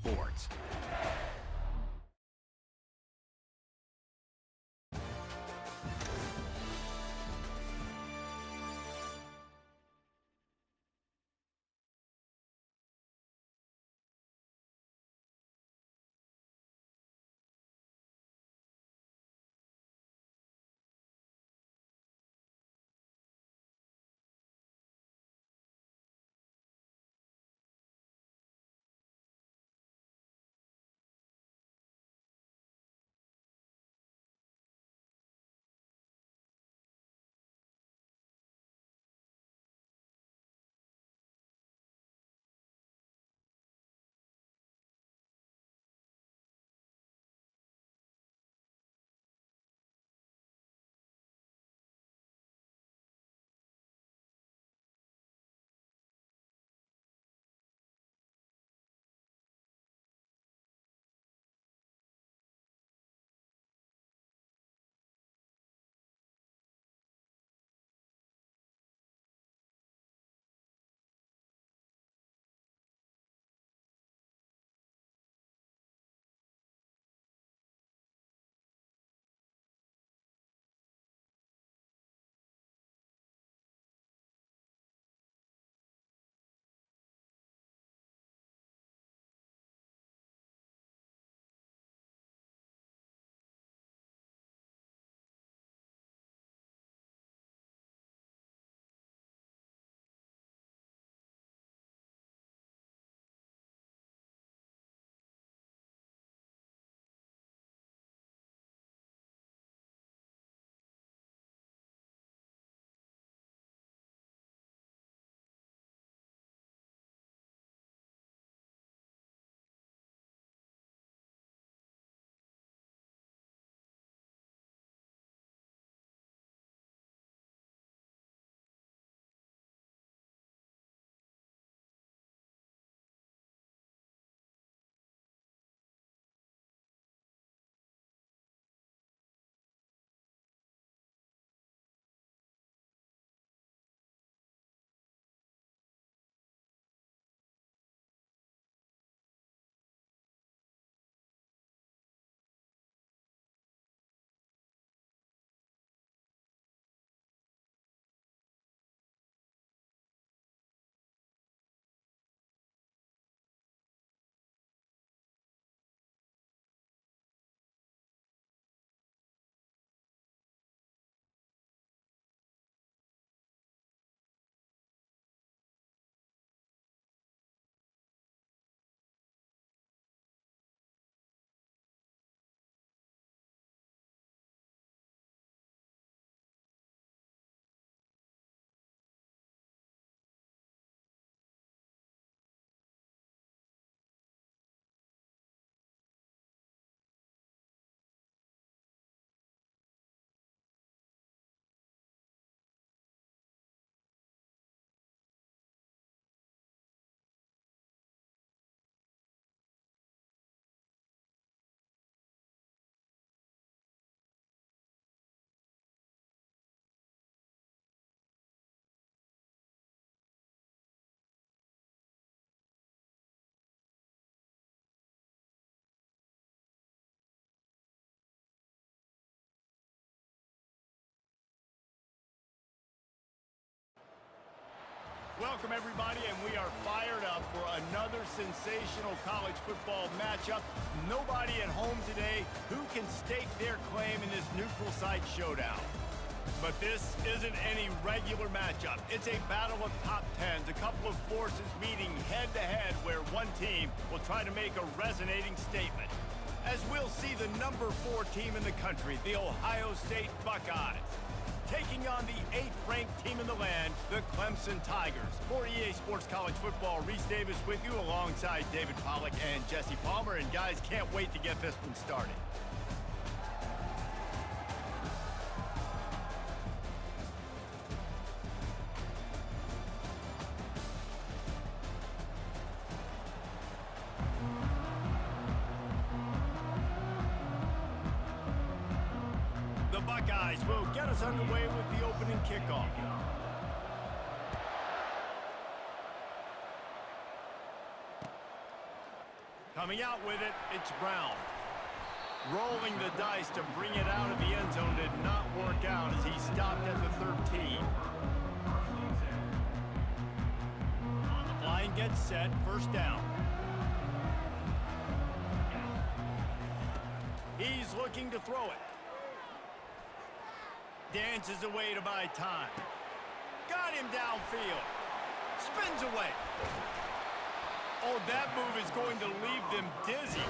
Sports. Welcome, everybody, and we are fired up for another sensational college football matchup. Nobody at home today who can stake their claim in this neutral site showdown. But this isn't any regular matchup. It's a battle of top tens, a couple of forces meeting head-to-head where one team will try to make a resonating statement. As we'll see the number 4 team in the country, the Ohio State Buckeyes, taking on the 8th-ranked team in the land, the Clemson Tigers. For EA Sports College Football, Reese Davis with you alongside David Pollack and Jesse Palmer. And guys, can't wait to get this one started. Buckeyes will get us underway with the opening kickoff. Coming out with it, it's Brown. Rolling the dice to bring it out of the end zone did not work out as he stopped at the 13. Line gets set, first down. He's looking to throw it. Dances away to buy time. Got him downfield. Spins away. Oh, that move is going to leave them dizzy.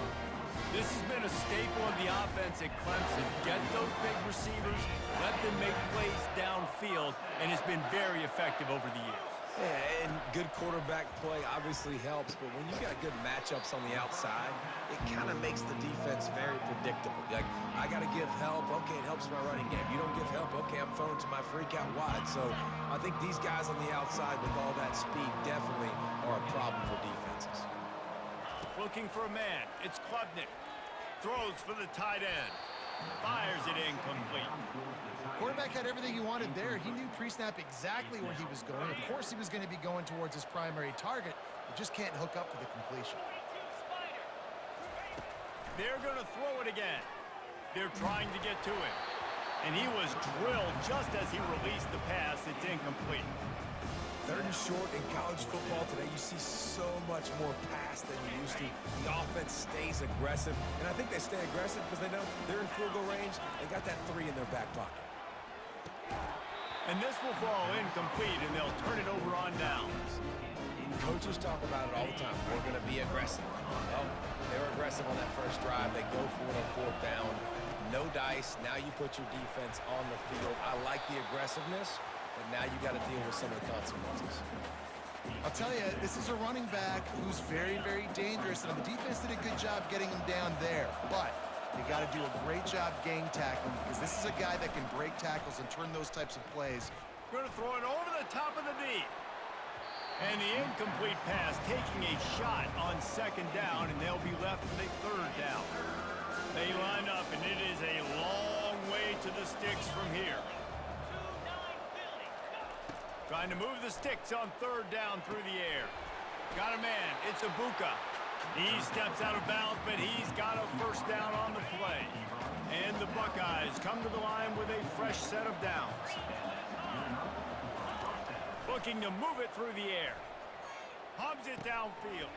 This has been a staple of the offense at Clemson. Get those big receivers, let them make plays downfield, and it's been very effective over the years. Yeah, and good quarterback play obviously helps, but when you got good matchups on the outside, it kind of makes the defense very predictable. Like, I got to give help. Okay, it helps my running game. You don't give help. Okay, I'm throwing to my freak out wide. So I think these guys on the outside with all that speed definitely are a problem for defenses. Looking for a man. It's Klubnik. Throws for the tight end. Fires it incomplete. Quarterback had everything he wanted there. He knew pre-snap exactly where he was going. Of course he was going to be going towards his primary target. He just can't hook up for the completion. They're going to throw it again. They're trying to get to it. And he was drilled just as he released the pass. It's incomplete. Third and short in college football today, you see so much more pass than you used to. The offense stays aggressive, and I think they stay aggressive because they know they're in field goal range. They got that 3 in their back pocket. And this will fall incomplete, and they'll turn it over on downs. Coaches talk about it all the time. We're going to be aggressive. Well, they were aggressive on that first drive. They go for it on 4th down. No dice. Now you put your defense on the field. I like the aggressiveness. But now you got to deal with some of the consequences. I'll tell you, this is a running back who's very, very dangerous, and the defense did a good job getting him down there. But you got to do a great job gang tackling because this is a guy that can break tackles and turn those types of plays. Going to throw it over the top of the D. And the incomplete pass taking a shot on 2nd down, and they'll be left with a 3rd down. They line up, and it is a long way to the sticks from here. Trying to move the sticks on 3rd down through the air. Got a man. It's Ibuka. He steps out of bounds, but he's got a 1st down on the play. And the Buckeyes come to the line with a fresh set of downs. Looking to move it through the air. Hubs it downfield.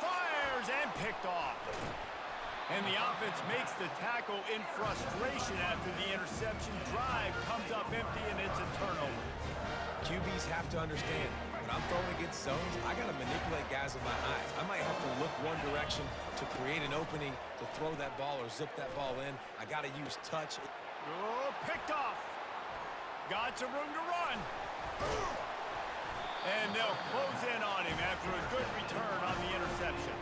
Fires and picked off. And the offense makes the tackle in frustration after the interception. Drive comes up empty, and it's a turnover. QBs have to understand, when I'm throwing against zones, I got to manipulate guys with my eyes. I might have to look one direction to create an opening to throw that ball or zip that ball in. I got to use touch. Oh, picked off. Got some room to run. And they'll close in on him after a good return on the interception.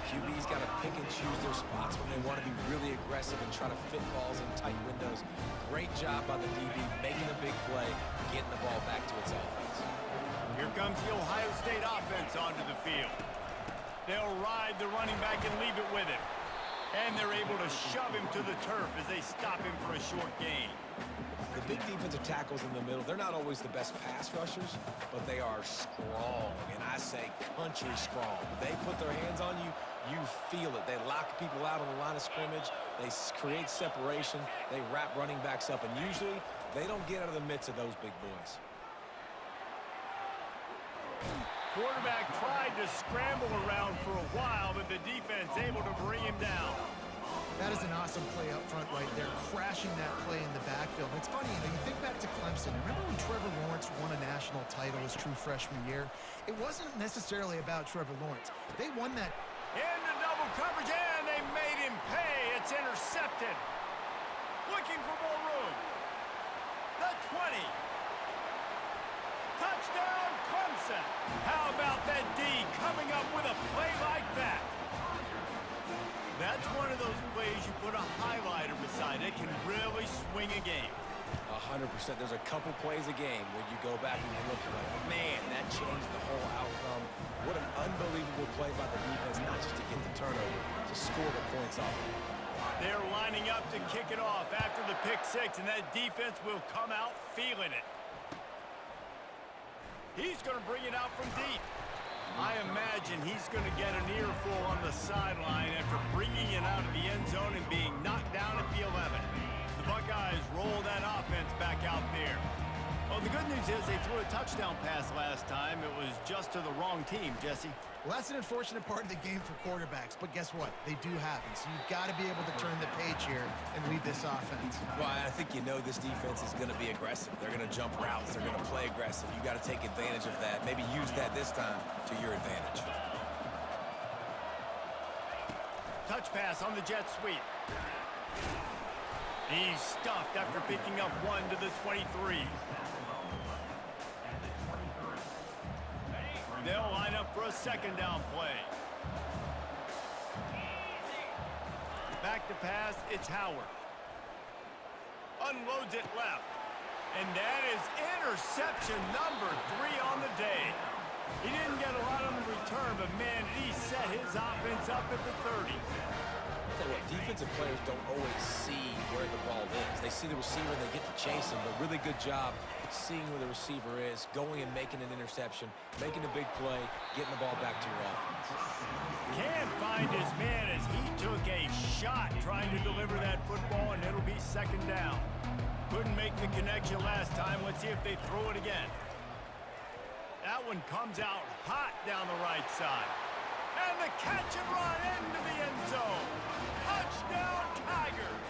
QB's got to pick and choose their spots when they want to be really aggressive and try to fit balls in tight windows. Great job by the DB making a big play, getting the ball back to its offense. Here comes the Ohio State offense onto the field. They'll ride the running back and leave it with him. And they're able to shove him to the turf as they stop him for a short gain. The big defensive tackles in the middle, they're not always the best pass rushers, but they are strong, and I say country strong. They put their hands on you, you feel it. They lock people out on the line of scrimmage. They create separation. They wrap running backs up, and usually they don't get out of the midst of those big boys. Quarterback tried to scramble around for a while, but the defense able to bring him down. That is an awesome play up front right there, crashing that play in the backfield. It's funny, you think back to Clemson. Remember when Trevor Lawrence won a national title his true freshman year? It wasn't necessarily about Trevor Lawrence. They won that. Into double coverage, and they made him pay. It's intercepted. Looking for more room. The 20. Touchdown, Clemson. How about that D coming up with a play like that? That's one of those plays you put a highlighter beside. It can really swing a game. 100%. There's a couple plays a game where you go back and you look and like, man, that changed the whole outcome. What an unbelievable play by the defense, not just to get the turnover, to score the points off. They're lining up to kick it off after the pick six, and that defense will come out feeling it. He's going to bring it out from deep. I imagine he's going to get an earful on the sideline after bringing it out of the end zone and being knocked down at the 11. The Buckeyes roll that offense back out there. Well, the good news is they threw a touchdown pass last time. It was just to the wrong team, Jesse. Well, that's an unfortunate part of the game for quarterbacks, but guess what? They do happen, so you've got to be able to turn the page here and lead this offense. Well, I think you know this defense is going to be aggressive. They're going to jump routes. They're going to play aggressive. You got to take advantage of that. Maybe use that this time to your advantage. Touch pass on the jet sweep. He's stuffed after picking up one to the 23. They'll line up for a second down play. Back to pass, it's Howard. Unloads it left. And that is interception number 3 on the day. He didn't get a lot on the return, but man, he set his offense up at the 30. Tell you what, defensive players don't always see where the ball is. They see the receiver and they get to chase him. But really good job seeing where the receiver is, going and making an interception, making a big play, getting the ball back to your offense. Can't find his man as he took a shot trying to deliver that football, and it'll be second down. Couldn't make the connection last time. Let's see if they throw it again. That one comes out hot down the right side. And the catch and run into the end zone. Touchdown, Tigers.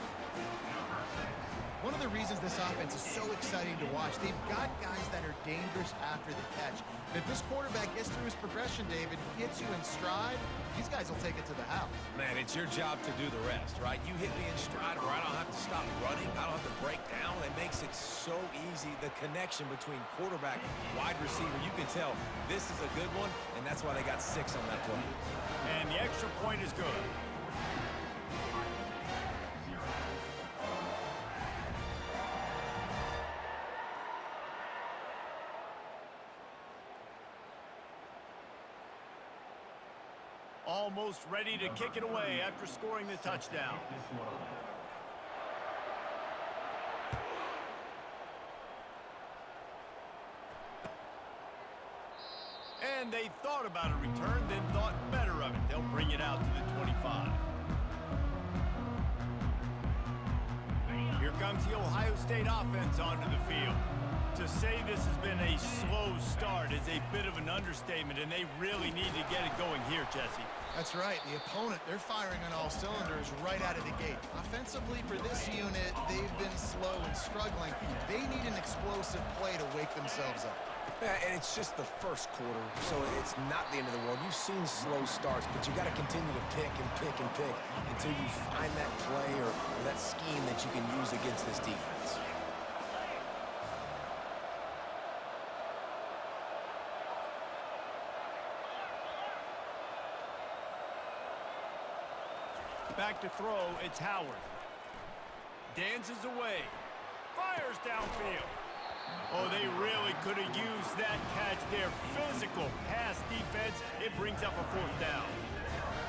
One of the reasons this offense is so exciting to watch, they've got guys that are dangerous after the catch. If this quarterback gets through his progression, David, hits you in stride, these guys will take it to the house. Man, it's your job to do the rest, right? You hit me in stride where I don't have to stop running. I don't have to break down. It makes it so easy. The connection between quarterback, wide receiver, you can tell this is a good one, and that's why they got 6 on that play. And the extra point is good. Almost ready to kick it away after scoring the touchdown. And they thought about a return, then thought better of it. They'll bring it out to the 25. Here comes the Ohio State offense onto the field. To say this has been a slow start is a bit of an understatement, and they really need to get it going here, Jesse. That's right. The opponent, they're firing on all cylinders right out of the gate. Offensively, for this unit, they've been slow and struggling. They need an explosive play to wake themselves up. Yeah, and it's just the first quarter, so it's not the end of the world. You've seen slow starts, but you got to continue to pick and pick and pick until you find that play or that scheme that you can use against this defense. Back to throw, it's Howard. Dances away. Fires downfield. Oh, they really could have used that catch there. Physical pass defense. It brings up a 4th down.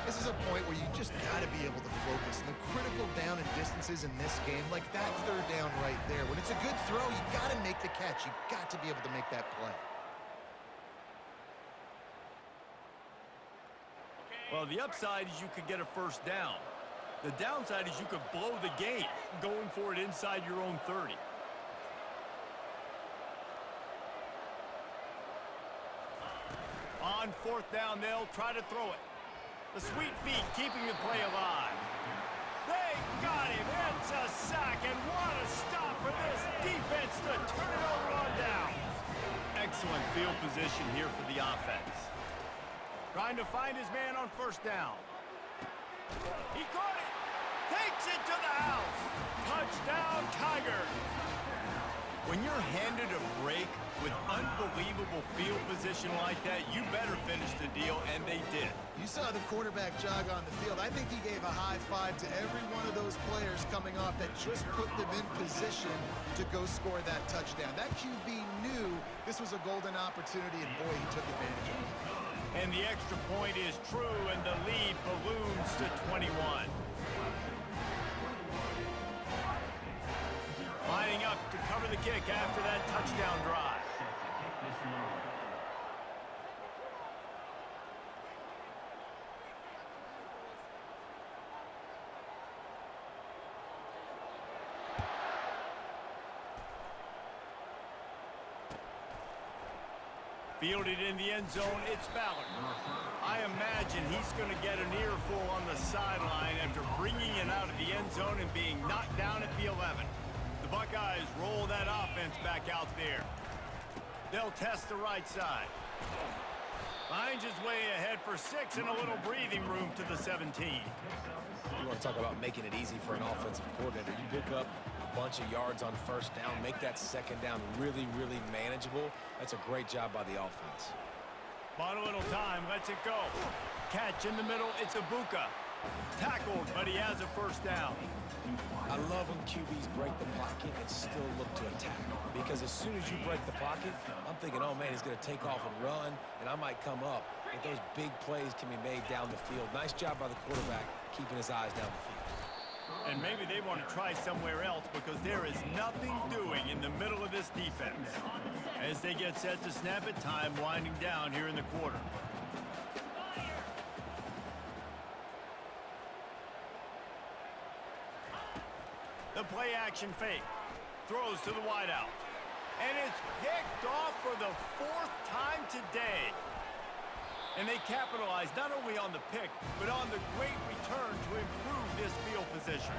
This is a point where you just got to be able to focus. And the critical down and distances in this game, like that 3rd down right there. When it's a good throw, you got to make the catch. You got to be able to make that play. Well, the upside is you could get a 1st down. The downside is you could blow the game going for it inside your own 30. On 4th down, they'll try to throw it. The sweet feet keeping the play alive. They got him. It's a sack, and what a stop for this defense to turn it over on downs. Excellent field position here for the offense. Trying to find his man on 1st down. He caught it. Takes it to the house. Touchdown, Tigers. When you're handed a break with unbelievable field position like that, you better finish the deal, and they did. You saw the quarterback jog on the field. I think he gave a high five to every one of those players coming off that just put them in position to go score that touchdown. That QB knew this was a golden opportunity, and boy, he took advantage of it. And the extra point is true, and the lead balloons to 21. Lining up to cover the kick after that touchdown drive. Fielded in the end zone, it's Ballard. I imagine he's going to get an earful on the sideline after bringing it out of the end zone and being knocked down at the 11. The Buckeyes roll that offense back out there. They'll test the right side. Finds his way ahead for 6 and a little breathing room to the 17. You want to talk about making it easy for an offensive coordinator. You pick up a bunch of yards on first down, make that second down really, really manageable. That's a great job by the offense. Bought a little time, lets it go. Catch in the middle, it's Ibuka. Tackled, but he has a first down. I love when QBs break the pocket and still look to attack. Because as soon as you break the pocket, I'm thinking, oh man, he's going to take off and run, and I might come up. But those big plays can be made down the field. Nice job by the quarterback keeping his eyes down the field. And maybe they want to try somewhere else because there is nothing doing in the middle of this defense. As they get set to snap it, time winding down here in the quarter. The play action fake. Throws to the wideout. And it's picked off for the 4th time today. And they capitalize not only on the pick, but on the great return to improve this field position.